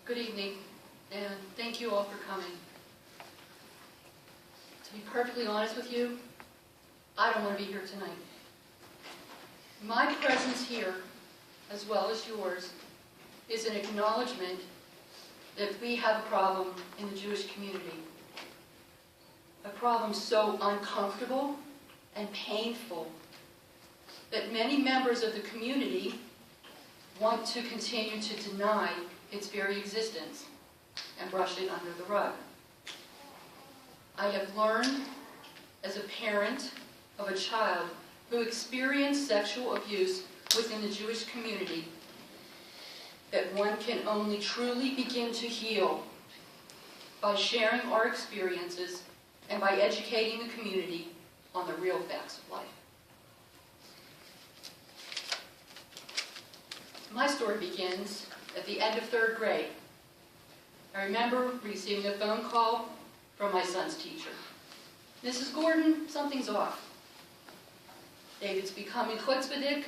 Good evening, and thank you all for coming. To be perfectly honest with you, I don't want to be here tonight. My presence here, as well as yours, is an acknowledgement that we have a problem in the Jewish community. A problem so uncomfortable and painful that many members of the community want to continue to deny its very existence and brush it under the rug. I have learned as a parent of a child who experienced sexual abuse within the Jewish community that one can only truly begin to heal by sharing our experiences and by educating the community on the real facts of life. My story begins at the end of 3rd grade. I remember receiving a phone call from my son's teacher. "Mrs. Gordon, something's off. David's becoming chutzpahdik.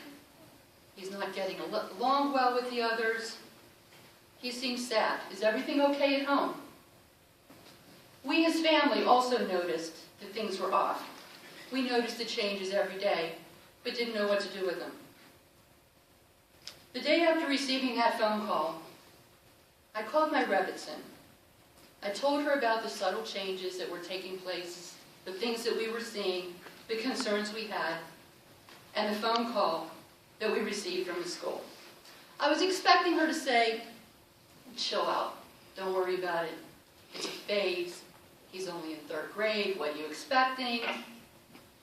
He's not getting along well with the others. He seems sad. Is everything okay at home?" We as family also noticed that things were off. We noticed the changes every day, but didn't know what to do with them. The day after receiving that phone call, I called my Rebbitzin. I told her about the subtle changes that were taking place, the things that we were seeing, the concerns we had, and the phone call that we received from the school. I was expecting her to say, "Chill out, don't worry about it. It's a phase. He's only in 3rd grade. What are you expecting?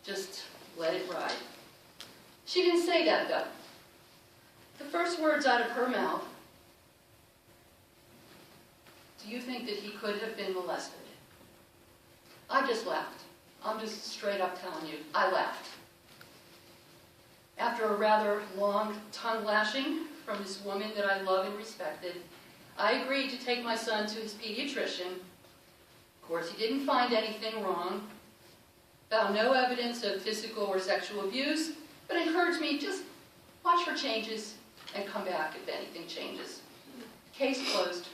Just let it ride." She didn't say that, though. The first words out of her mouth, "Do you think that he could have been molested?" I just laughed. I'm just straight up telling you, I laughed. After a rather long tongue lashing from this woman that I love and respected, I agreed to take my son to his pediatrician. Of course, he didn't find anything wrong, found no evidence of physical or sexual abuse, but encouraged me, just watch for changes and come back if anything changes. Case closed.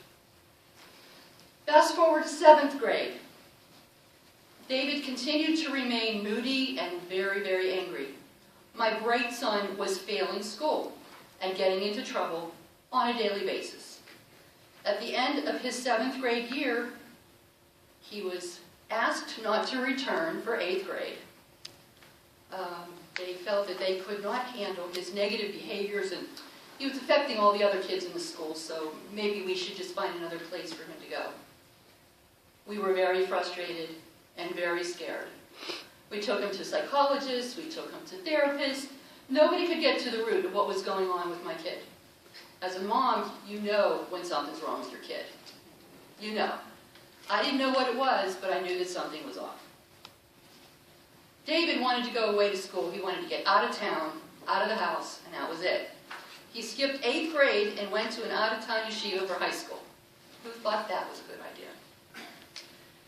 Fast forward to 7th grade. David continued to remain moody and very, very angry. My bright son was failing school and getting into trouble on a daily basis. At the end of his 7th grade year, he was asked not to return for 8th grade. They felt that they could not handle his negative behaviors, and he was affecting all the other kids in the school, so maybe we should just find another place for him to go. We were very frustrated and very scared. We took him to psychologists, we took him to therapists. Nobody could get to the root of what was going on with my kid. As a mom, you know when something's wrong with your kid. You know. I didn't know what it was, but I knew that something was off. David wanted to go away to school. He wanted to get out of town, out of the house, and that was it. He skipped 8th grade and went to an out-of-town yeshiva for high school. Who thought that was a good idea?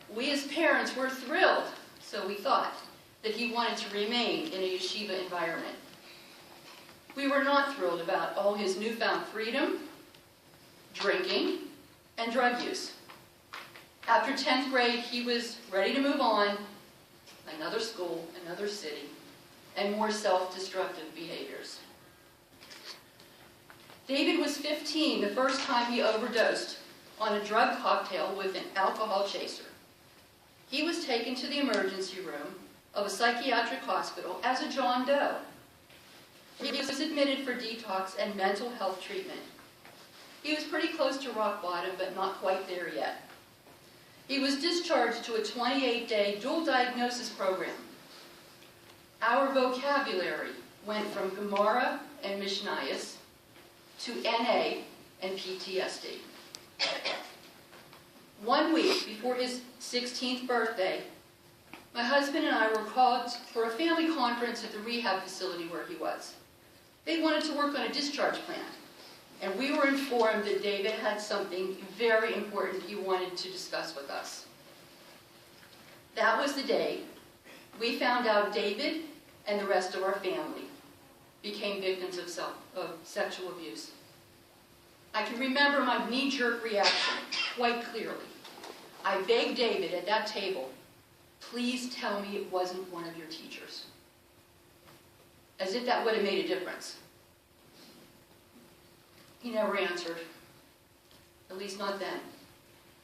We as parents were thrilled, so we thought that he wanted to remain in a yeshiva environment. We were not thrilled about all his newfound freedom, drinking, and drug use. After 10th grade, he was ready to move on, another school, another city, and more self-destructive behaviors. David was 15 the first time he overdosed on a drug cocktail with an alcohol chaser. He was taken to the emergency room of a psychiatric hospital as a John Doe. He was admitted for detox and mental health treatment. He was pretty close to rock bottom, but not quite there yet. He was discharged to a 28-day dual diagnosis program. Our vocabulary went from Gemara and Mishnayos to NA and PTSD. 1 week before his 16th birthday, my husband and I were called for a family conference at the rehab facility where he was. They wanted to work on a discharge plan, and we were informed that David had something very important he wanted to discuss with us. That was the day we found out David and the rest of our family became victims of sexual abuse. I can remember my knee-jerk reaction quite clearly. I begged David at that table, please tell me it wasn't one of your teachers. As if that would have made a difference. He never answered, at least not then.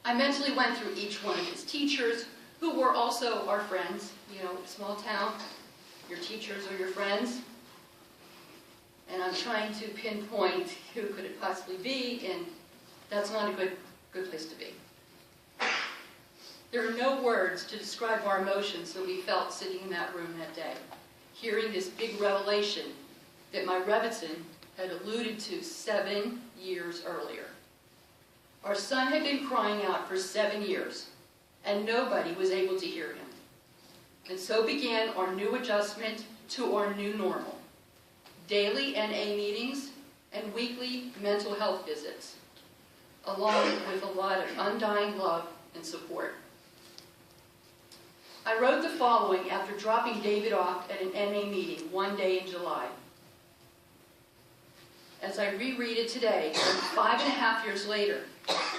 I mentally went through each one of his teachers, who were also our friends. You know, small town, your teachers are your friends. And I'm trying to pinpoint who could it possibly be, and that's not a good place to be. There are no words to describe our emotions that we felt sitting in that room that day, hearing this big revelation that my Rebbitzin had alluded to 7 years earlier. Our son had been crying out for 7 years, and nobody was able to hear him. And so began our new adjustment to our new normal. Daily NA meetings and weekly mental health visits, along with a lot of undying love and support. I wrote the following after dropping David off at an NA meeting one day in July. As I reread it today, 5.5 years later,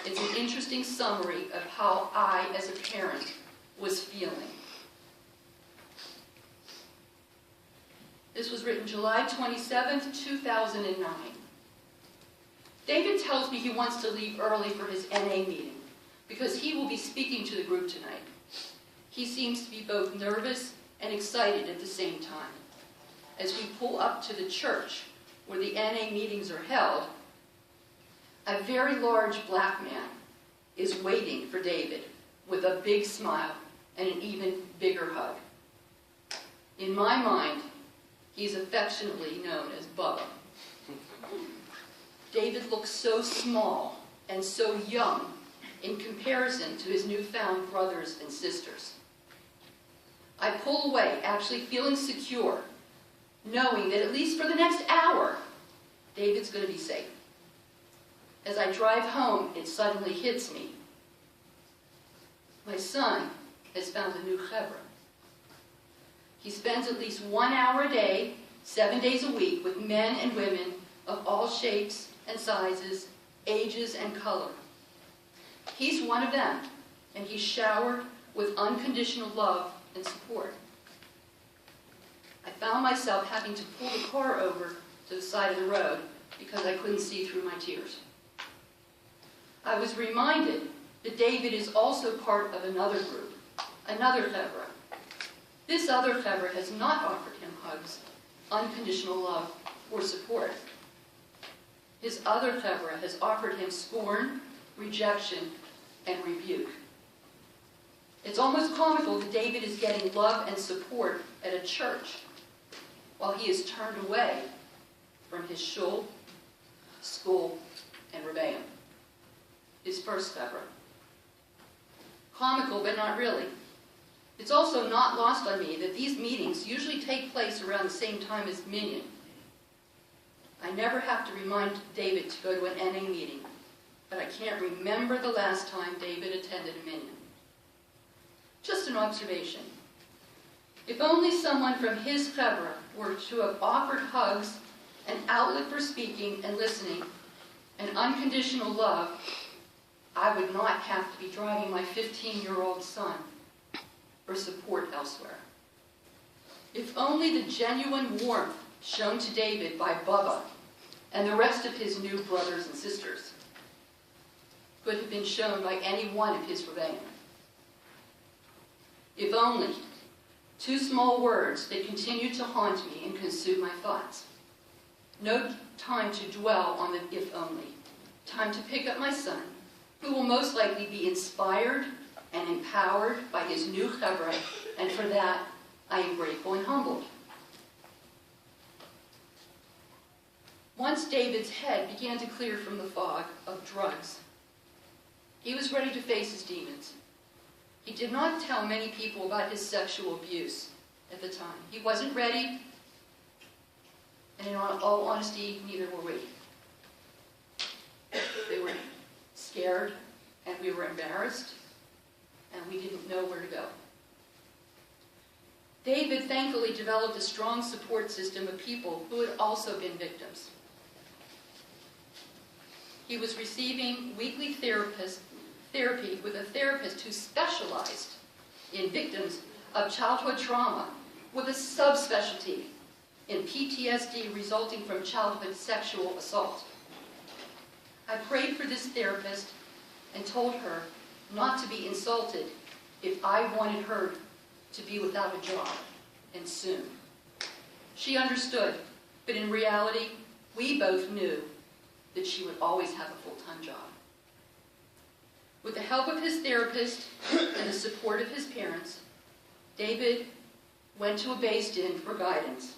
it's an interesting summary of how I, as a parent, was feeling. This was written July 27th, 2009. David tells me he wants to leave early for his NA meeting because he will be speaking to the group tonight. He seems to be both nervous and excited at the same time. As we pull up to the church where the NA meetings are held, a very large black man is waiting for David with a big smile and an even bigger hug. In my mind, he's affectionately known as Bubba. David looks so small and so young in comparison to his newfound brothers and sisters. I pull away, actually feeling secure, knowing that at least for the next hour, David's going to be safe. As I drive home, it suddenly hits me. My son has found a new chevra. He spends at least 1 hour a day, 7 days a week, with men and women of all shapes and sizes, ages and color. He's one of them, and he's showered with unconditional love and support. I found myself having to pull the car over to the side of the road because I couldn't see through my tears. I was reminded that David is also part of another group, another chevra. This other chevra has not offered him hugs, unconditional love, or support. His other chevra has offered him scorn, rejection, and rebuke. It's almost comical that David is getting love and support at a church while he is turned away from his shul, school, and rebbeim, his first chevra. Comical, but not really. It's also not lost on me that these meetings usually take place around the same time as Minyan. I never have to remind David to go to an NA meeting, but I can't remember the last time David attended a Minyan. Just an observation. If only someone from his chevra were to have offered hugs, an outlet for speaking and listening, and unconditional love, I would not have to be driving my 15-year-old son for support elsewhere. If only the genuine warmth shown to David by Bubba and the rest of his new brothers and sisters could have been shown by any one of his rebbeim. If only, two small words that continue to haunt me and consume my thoughts. No time to dwell on the if only. Time to pick up my son, who will most likely be inspired and empowered by his new chevra, and for that, I am grateful and humbled. Once David's head began to clear from the fog of drugs, he was ready to face his demons. He did not tell many people about his sexual abuse at the time. He wasn't ready, and in all honesty, neither were we. They were scared, and we were embarrassed, and we didn't know where to go. David thankfully developed a strong support system of people who had also been victims. he was receiving weekly therapy with a therapist who specialized in victims of childhood trauma with a subspecialty in PTSD resulting from childhood sexual assault. I prayed for this therapist and told her not to be insulted if I wanted her to be without a job, and soon. She understood, but in reality, we both knew that she would always have a full-time job. With the help of his therapist and the support of his parents, David went to a Beis-Din for guidance.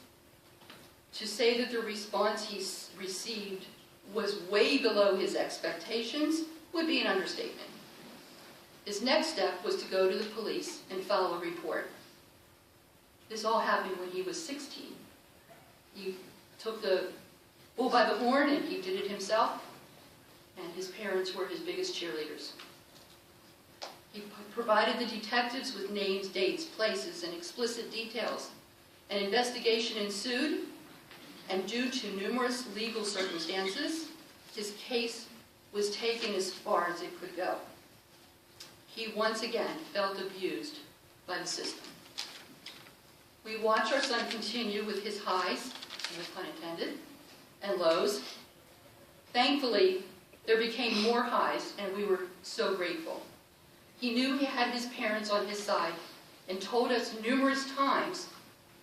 To say that the response he received was way below his expectations would be an understatement. His next step was to go to the police and file a report. This all happened when he was 16. He took the bull by the horn and he did it himself, and his parents were his biggest cheerleaders. He provided the detectives with names, dates, places, and explicit details. An investigation ensued, and due to numerous legal circumstances, his case was taken as far as it could go. He once again felt abused by the system. We watch our son continue with his highs, no pun intended, and lows. Thankfully, there became more highs, and we were so grateful. He knew he had his parents on his side and told us numerous times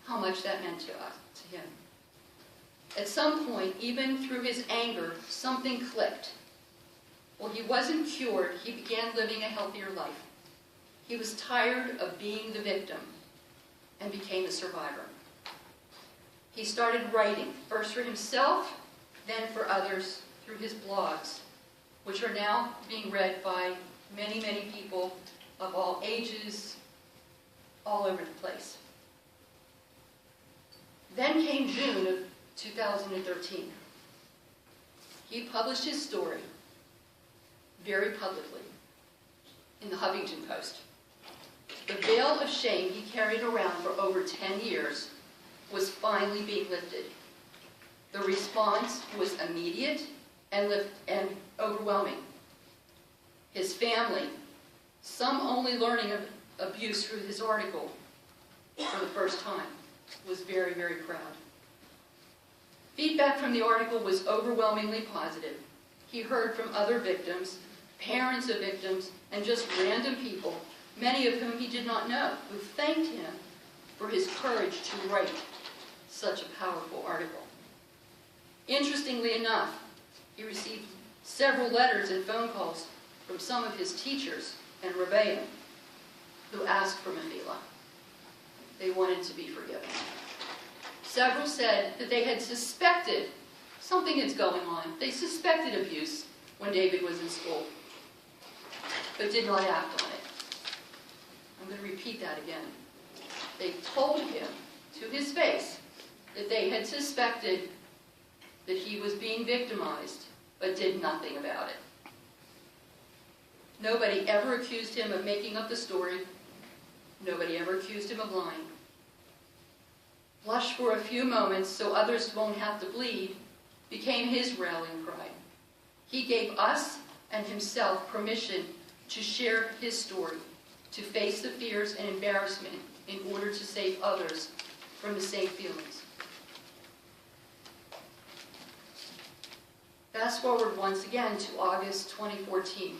how much that meant to us, to him. At some point, even through his anger, something clicked. While he wasn't cured, he began living a healthier life. He was tired of being the victim and became a survivor. He started writing, first for himself, then for others through his blogs, which are now being read by many, many people of all ages, all over the place. Then came June of 2013. He published his story very publicly in the Huffington Post. The veil of shame he carried around for over 10 years was finally being lifted. The response was immediate and overwhelming. His family, some only learning of abuse through his article for the first time, was very, very proud. Feedback from the article was overwhelmingly positive. He heard from other victims, parents of victims, and just random people, many of whom he did not know, who thanked him for his courage to write such a powerful article. Interestingly enough, he received several letters and phone calls from some of his teachers and rebbeim who asked for mechila. They wanted to be forgiven. Several said that they had suspected something is going on. They suspected abuse when David was in school, but did not act on it. I'm going to repeat that again. They told him to his face that they had suspected that he was being victimized, but did nothing about it. Nobody ever accused him of making up the story. Nobody ever accused him of lying. Blush for a few moments so others won't have to bleed became his rallying cry. He gave us and himself permission to share his story, to face the fears and embarrassment in order to save others from the same feelings. Fast forward once again to August 2014.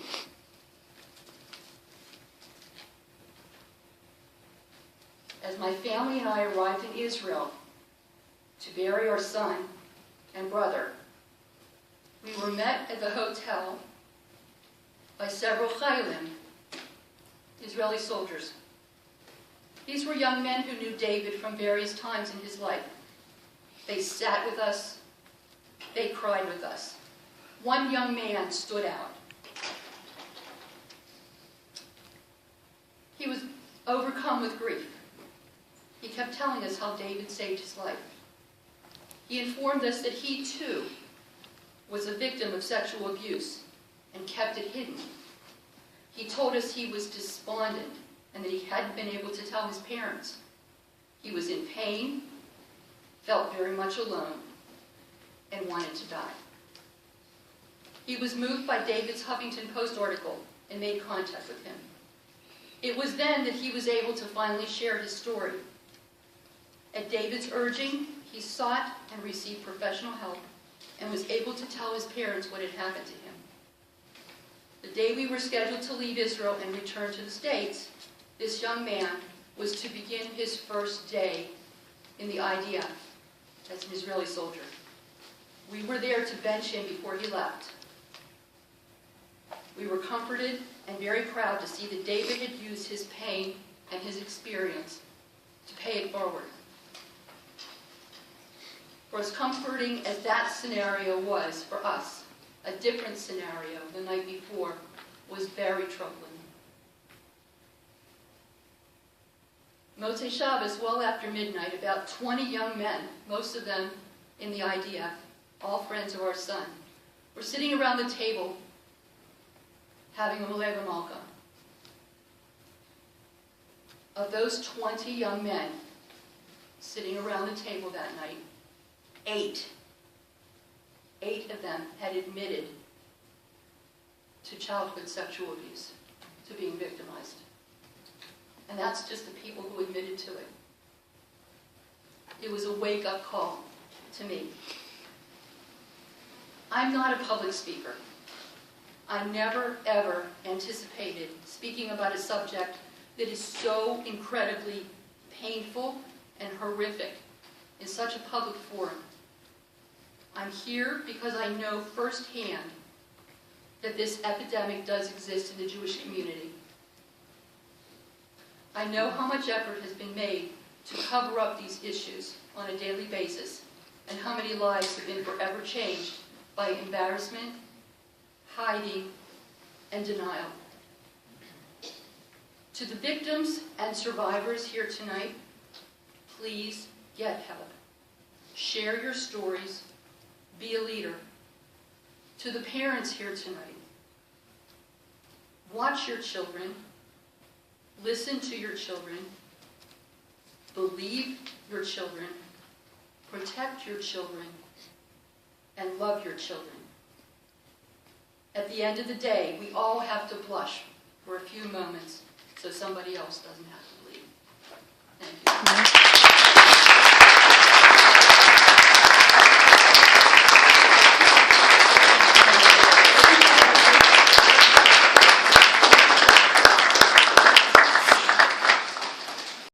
As my family and I arrived in Israel to bury our son and brother, we were met at the hotel by several chaylim, Israeli soldiers. These were young men who knew David from various times in his life. They sat with us. They cried with us. One young man stood out. He was overcome with grief. He kept telling us how David saved his life. He informed us that he, too, was a victim of sexual abuse and kept it hidden. He told us he was despondent and that he hadn't been able to tell his parents. He was in pain, felt very much alone, and wanted to die. He was moved by David's Huffington Post article and made contact with him. It was then that he was able to finally share his story. At David's urging, he sought and received professional help and was able to tell his parents what had happened to him. The day we were scheduled to leave Israel and return to the States, this young man was to begin his first day in the IDF as an Israeli soldier. We were there to bench him before he left. We were comforted and very proud to see that David had used his pain and his experience to pay it forward. For as comforting as that scenario was for us, a different scenario the night before was very troubling. Motzei Shabbos, well after midnight, about 20 young men, most of them in the IDF, all friends of our son, were sitting around the table having a Melega Malka. Of those 20 young men sitting around the table that night, 8 of them had admitted to childhood sexual abuse, to being victimized. And that's just the people who admitted to it. It was a wake-up call to me. I'm not a public speaker. I never, ever anticipated speaking about a subject that is so incredibly painful and horrific in such a public forum. I'm here because I know firsthand that this epidemic does exist in the Jewish community. I know how much effort has been made to cover up these issues on a daily basis, and how many lives have been forever changed by embarrassment, hiding, and denial. To the victims and survivors here tonight, please get help. Share your stories. Be a leader. To the parents here tonight, watch your children. Listen to your children. Believe your children. Protect your children. And love your children. At the end of the day, we all have to blush for a few moments so somebody else doesn't have to bleed. Thank you.